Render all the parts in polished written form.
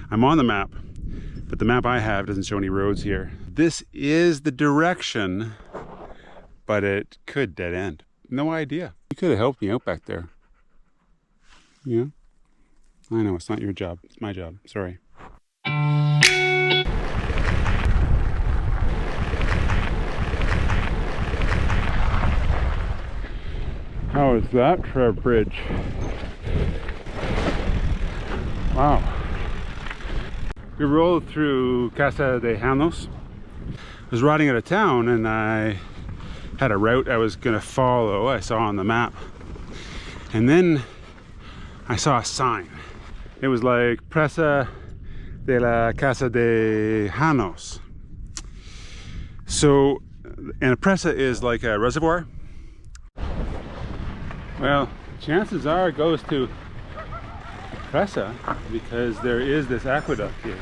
I'm on the map, but the map I have doesn't show any roads here. This is the direction, but it could dead end. No idea. You could have helped me out back there. Yeah? I know, it's not your job. It's my job. Sorry. How is that for a bridge? Wow. We rolled through Casa de Janos. I was riding out of town and I had a route I was going to follow. I saw on the map. And then I saw a sign. It was like Presa de la Casa de Janos. So, and a presa is like a reservoir. Well, chances are it goes to Presa because there is this aqueduct here.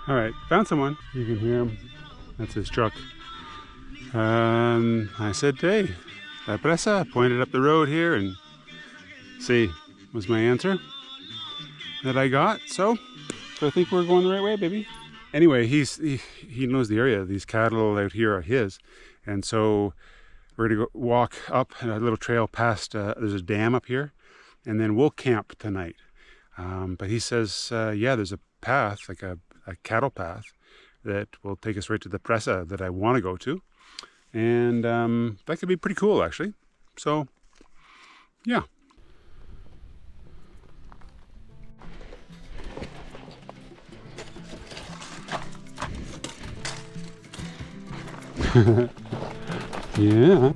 All right, found someone. You can hear him. That's his truck. I said, hey, La Presa, pointed up the road here, and see, was my answer that I got. So I think we're going the right way, baby. Anyway, he knows the area. These cattle out here are his, and so we're gonna go walk up a little trail past. There's a dam up here, and then we'll camp tonight. But he says, yeah, there's a path, like a cattle path, that will take us right to the presa that I want to go to, and that could be pretty cool, actually. So, yeah. Yeah.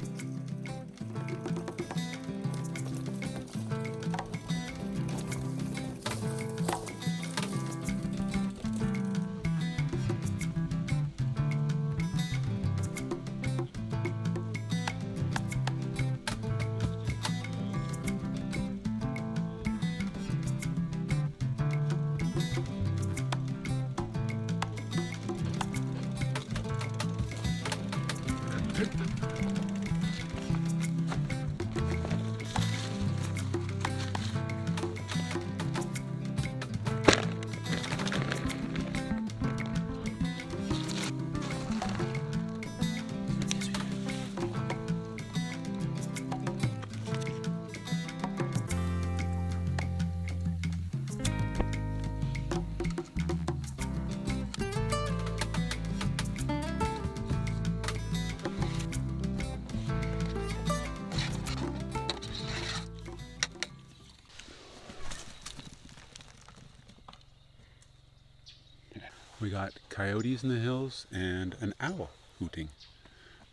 We got coyotes in the hills and an owl hooting,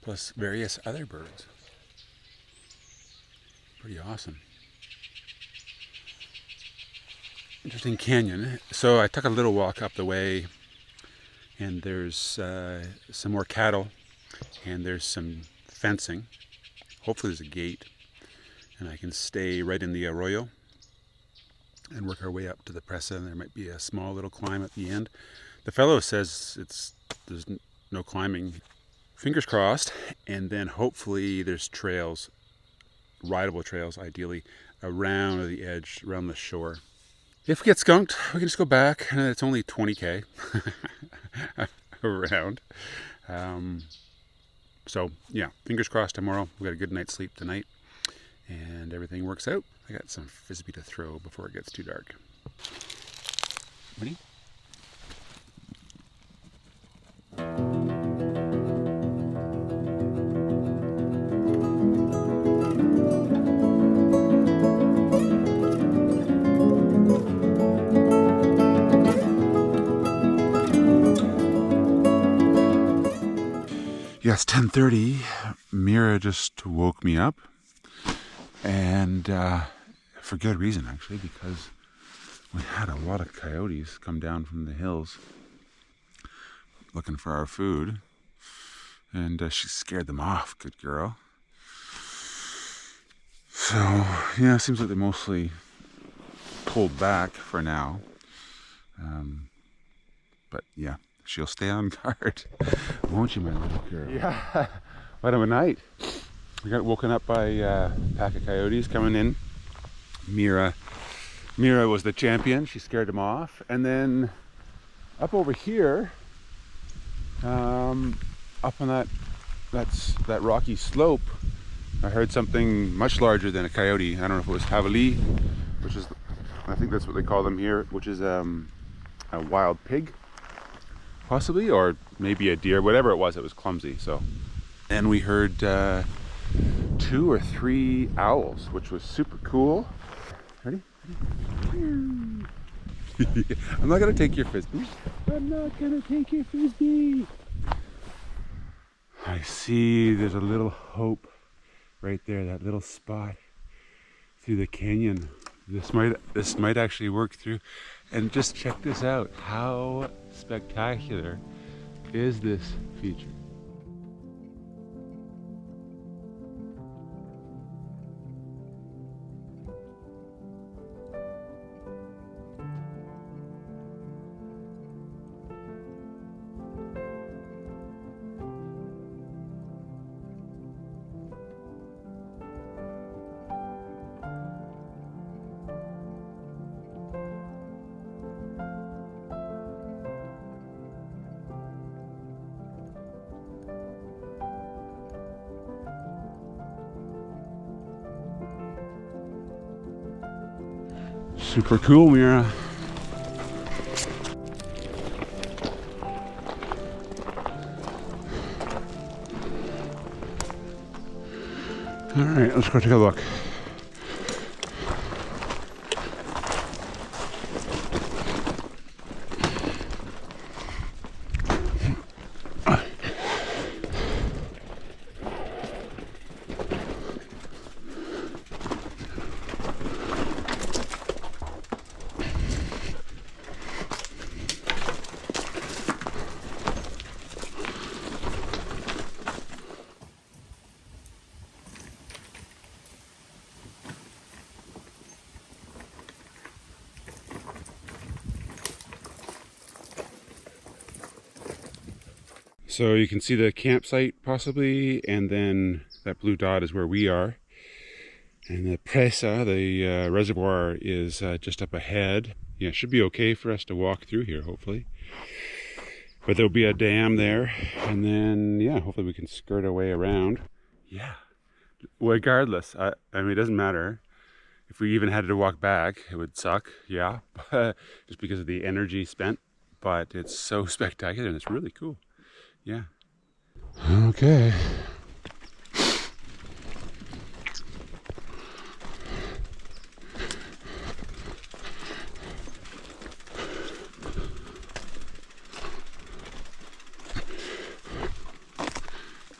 plus various other birds. Pretty awesome. Interesting canyon. So I took a little walk up the way, and there's some more cattle, and there's some fencing. Hopefully there's a gate, and I can stay right in the arroyo and work our way up to the presa, and there might be a small little climb at the end. The fellow says there's no climbing. Fingers crossed. And then hopefully there's trails, rideable trails ideally, around the edge, around the shore. If we get skunked, we can just go back. It's only 20k around. So yeah, fingers crossed tomorrow. We got a good night's sleep tonight, and everything works out. I got some frisbee to throw before it gets too dark. Ready? Yes, 10:30. Mira just woke me up, and for good reason, actually, because we had a lot of coyotes come down from the hills looking for our food, and she scared them off. Good girl. So yeah, it seems like they mostly pulled back for now, but yeah, she'll stay on guard, won't you, my little girl? Yeah. What a night. We got woken up by a pack of coyotes coming in. Mira was the champion. She scared them off. And then up over here, up on that rocky slope, I heard something much larger than a coyote. I don't know if it was javali, which is, I think that's what they call them here, which is a wild pig, possibly, or maybe a deer. Whatever it was clumsy. So, and we heard 2 or 3 owls, which was super cool. Ready? I'm not gonna take your frisbee. I'm not gonna take your frisbee. I see there's a little hope right there, that little spot through the canyon. This might actually work through. And just check this out. How spectacular is this feature? Super cool, Mira. All right, let's go take a look. So you can see the campsite possibly, and then that blue dot is where we are. And the presa, the reservoir, is just up ahead. Yeah, it should be okay for us to walk through here, hopefully. But there'll be a dam there, and then, yeah, hopefully we can skirt our way around. Yeah, regardless, I mean, it doesn't matter. If we even had to walk back, it would suck, yeah, just because of the energy spent. But it's so spectacular, and it's really cool. Yeah. Okay.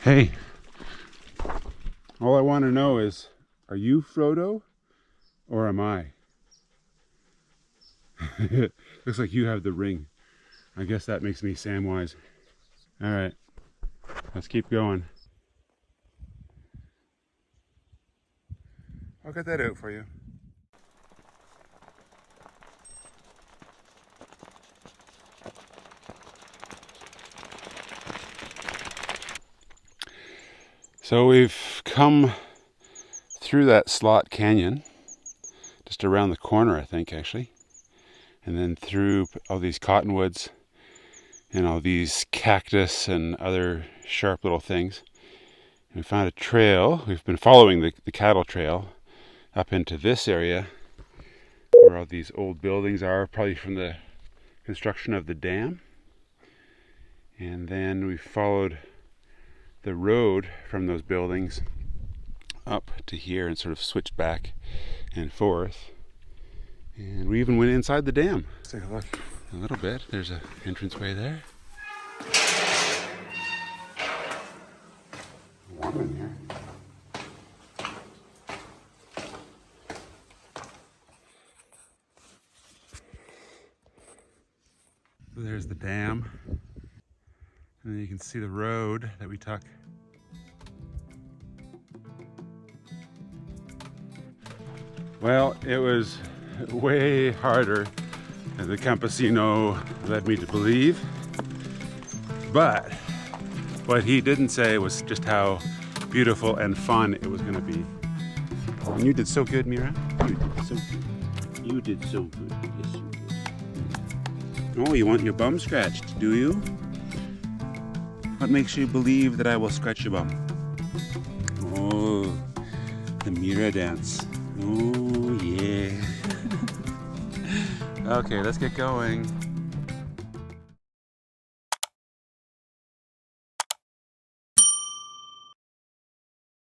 Hey, all I want to know is, are you Frodo or am I? Looks like you have the ring. I guess that makes me Samwise. All right, let's keep going. I'll get that out for you. So we've come through that slot canyon, just around the corner, I think, actually, and then through all these cottonwoods and all these cactus and other sharp little things. And we found a trail. We've been following the cattle trail up into this area where all these old buildings are, probably from the construction of the dam. And then we followed the road from those buildings up to here and sort of switched back and forth. And we even went inside the dam. Let's take a look a little bit. There's an entranceway there. Warm in here. So there's the dam. And then you can see the road that we took. Well, it was way harder than the campesino led me to believe. But what he didn't say was just how beautiful and fun it was going to be. And you did so good, Mira. You did so good. You did so good. Yes, you did. Oh, you want your bum scratched, do you? What makes you believe that I will scratch your bum? Oh, the Mira dance. Oh, yeah. Okay, let's get going.